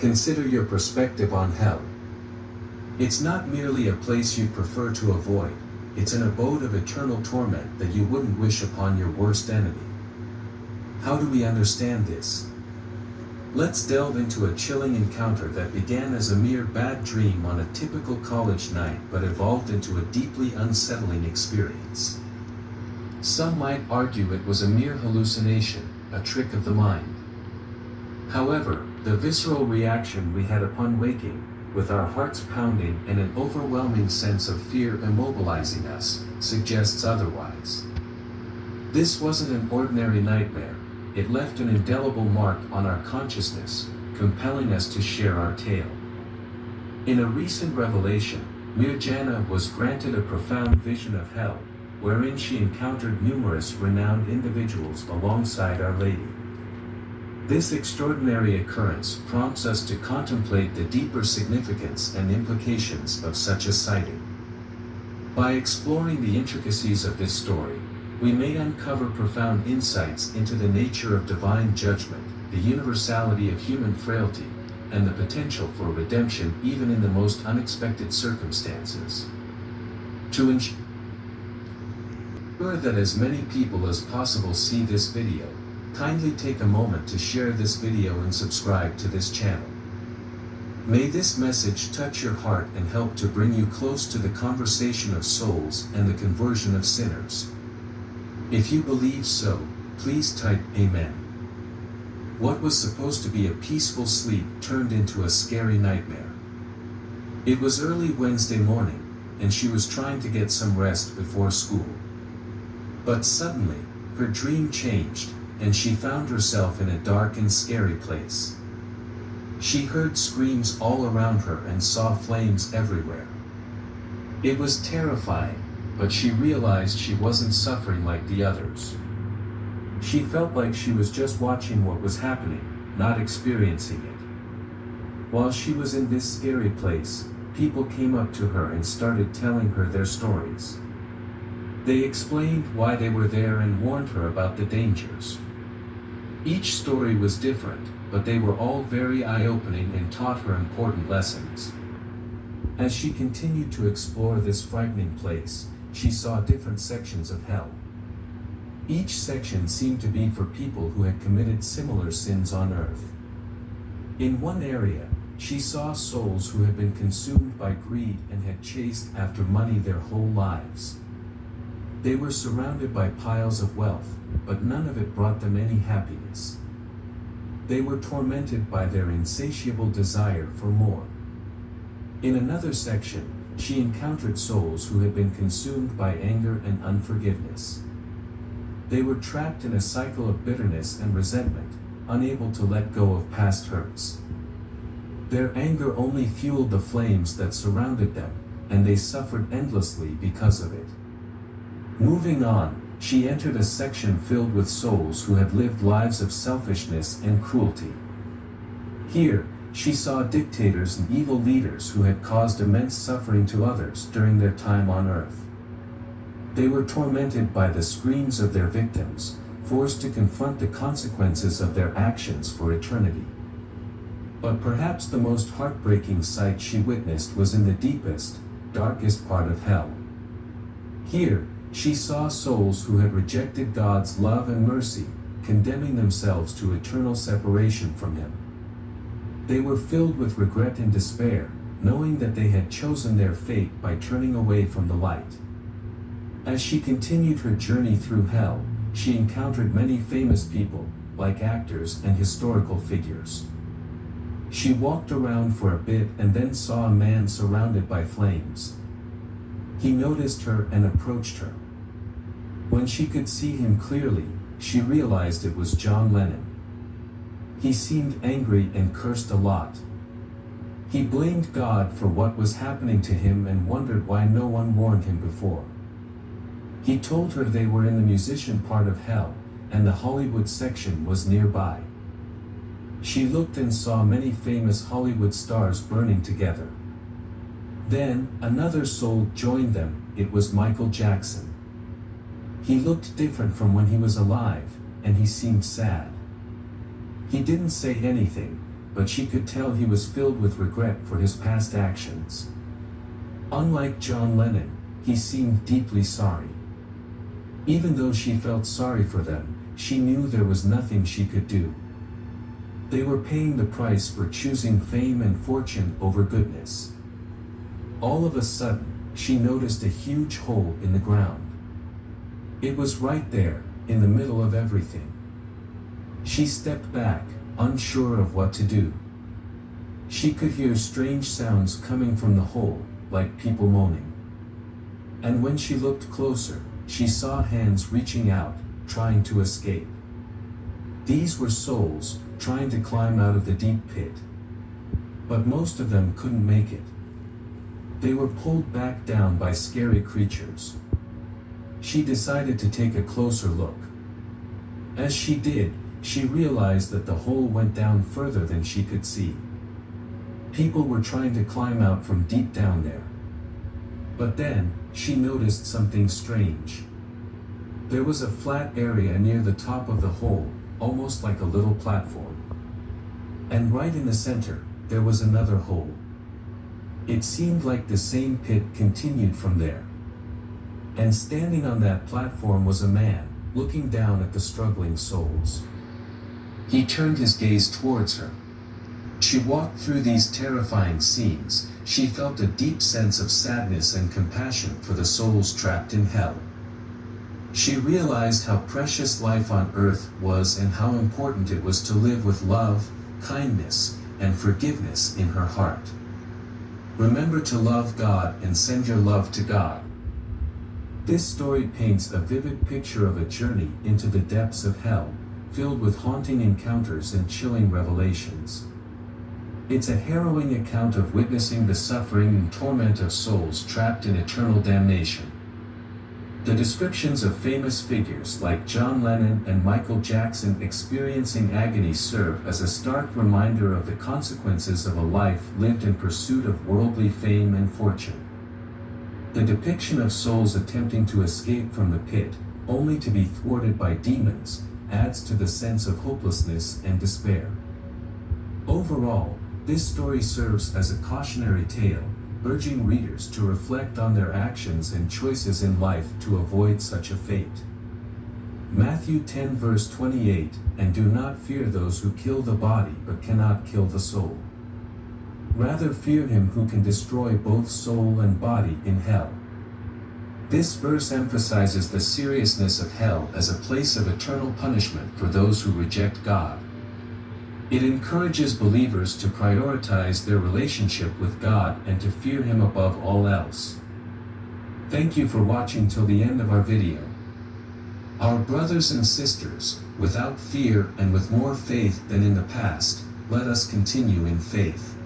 Consider your perspective on hell. It's not merely a place you'd prefer to avoid, it's an abode of eternal torment that you wouldn't wish upon your worst enemy. How do we understand this? Let's delve into a chilling encounter that began as a mere bad dream on a typical college night but evolved into a deeply unsettling experience. Some might argue it was a mere hallucination, a trick of the mind. However, the visceral reaction we had upon waking, with our hearts pounding and an overwhelming sense of fear immobilizing us, suggests otherwise. This wasn't an ordinary nightmare, it left an indelible mark on our consciousness, compelling us to share our tale. In a recent revelation, Mirjana was granted a profound vision of hell, wherein she encountered numerous renowned individuals alongside Our Lady. This extraordinary occurrence prompts us to contemplate the deeper significance and implications of such a sighting. By exploring the intricacies of this story, we may uncover profound insights into the nature of divine judgment, the universality of human frailty, and the potential for redemption even in the most unexpected circumstances. To ensure that as many people as possible see this video, kindly take a moment to share this video and subscribe to this channel. May this message touch your heart and help to bring you close to the conversation of souls and the conversion of sinners. If you believe so, please type Amen. What was supposed to be a peaceful sleep turned into a scary nightmare. It was early Wednesday morning, and she was trying to get some rest before school. But suddenly, her dream changed, and she found herself in a dark and scary place. She heard screams all around her and saw flames everywhere. It was terrifying, but she realized she wasn't suffering like the others. She felt like she was just watching what was happening, not experiencing it. While she was in this scary place, people came up to her and started telling her their stories. They explained why they were there and warned her about the dangers. Each story was different, but they were all very eye-opening and taught her important lessons. As she continued to explore this frightening place, she saw different sections of hell. Each section seemed to be for people who had committed similar sins on earth. In one area, she saw souls who had been consumed by greed and had chased after money their whole lives. They were surrounded by piles of wealth, but none of it brought them any happiness. They were tormented by their insatiable desire for more. In another section, she encountered souls who had been consumed by anger and unforgiveness. They were trapped in a cycle of bitterness and resentment, unable to let go of past hurts. Their anger only fueled the flames that surrounded them, and they suffered endlessly because of it. Moving on, she entered a section filled with souls who had lived lives of selfishness and cruelty. Here, she saw dictators and evil leaders who had caused immense suffering to others during their time on earth. They were tormented by the screams of their victims, forced to confront the consequences of their actions for eternity. But perhaps the most heartbreaking sight she witnessed was in the deepest, darkest part of hell. Here, she saw souls who had rejected God's love and mercy, condemning themselves to eternal separation from Him. They were filled with regret and despair, knowing that they had chosen their fate by turning away from the light. As she continued her journey through hell, she encountered many famous people, like actors and historical figures. She walked around for a bit and then saw a man surrounded by flames. He noticed her and approached her. When she could see him clearly, she realized it was John Lennon. He seemed angry and cursed a lot. He blamed God for what was happening to him and wondered why no one warned him before. He told her they were in the musician part of hell, and the Hollywood section was nearby. She looked and saw many famous Hollywood stars burning together. Then, another soul joined them. It was Michael Jackson. He looked different from when he was alive, and he seemed sad. He didn't say anything, but she could tell he was filled with regret for his past actions. Unlike John Lennon, he seemed deeply sorry. Even though she felt sorry for them, she knew there was nothing she could do. They were paying the price for choosing fame and fortune over goodness. All of a sudden, she noticed a huge hole in the ground. It was right there, in the middle of everything. She stepped back, unsure of what to do. She could hear strange sounds coming from the hole, like people moaning. And when she looked closer, she saw hands reaching out, trying to escape. These were souls, trying to climb out of the deep pit. But most of them couldn't make it. They were pulled back down by scary creatures. She decided to take a closer look. As she did, she realized that the hole went down further than she could see. People were trying to climb out from deep down there. But then, she noticed something strange. There was a flat area near the top of the hole, almost like a little platform. And right in the center, there was another hole. It seemed like the same pit continued from there. And standing on that platform was a man, looking down at the struggling souls. He turned his gaze towards her. She walked through these terrifying scenes. She felt a deep sense of sadness and compassion for the souls trapped in hell. She realized how precious life on earth was and how important it was to live with love, kindness, and forgiveness in her heart. Remember to love God and send your love to God. This story paints a vivid picture of a journey into the depths of hell, filled with haunting encounters and chilling revelations. It's a harrowing account of witnessing the suffering and torment of souls trapped in eternal damnation. The descriptions of famous figures like John Lennon and Michael Jackson experiencing agony serve as a stark reminder of the consequences of a life lived in pursuit of worldly fame and fortune. The depiction of souls attempting to escape from the pit, only to be thwarted by demons, adds to the sense of hopelessness and despair. Overall, this story serves as a cautionary tale, urging readers to reflect on their actions and choices in life to avoid such a fate. Matthew 10 verse 28, "And do not fear those who kill the body but cannot kill the soul. Rather fear him who can destroy both soul and body in hell." This verse emphasizes the seriousness of hell as a place of eternal punishment for those who reject God. It encourages believers to prioritize their relationship with God and to fear Him above all else. Thank you for watching till the end of our video. Our brothers and sisters, without fear and with more faith than in the past, let us continue in faith.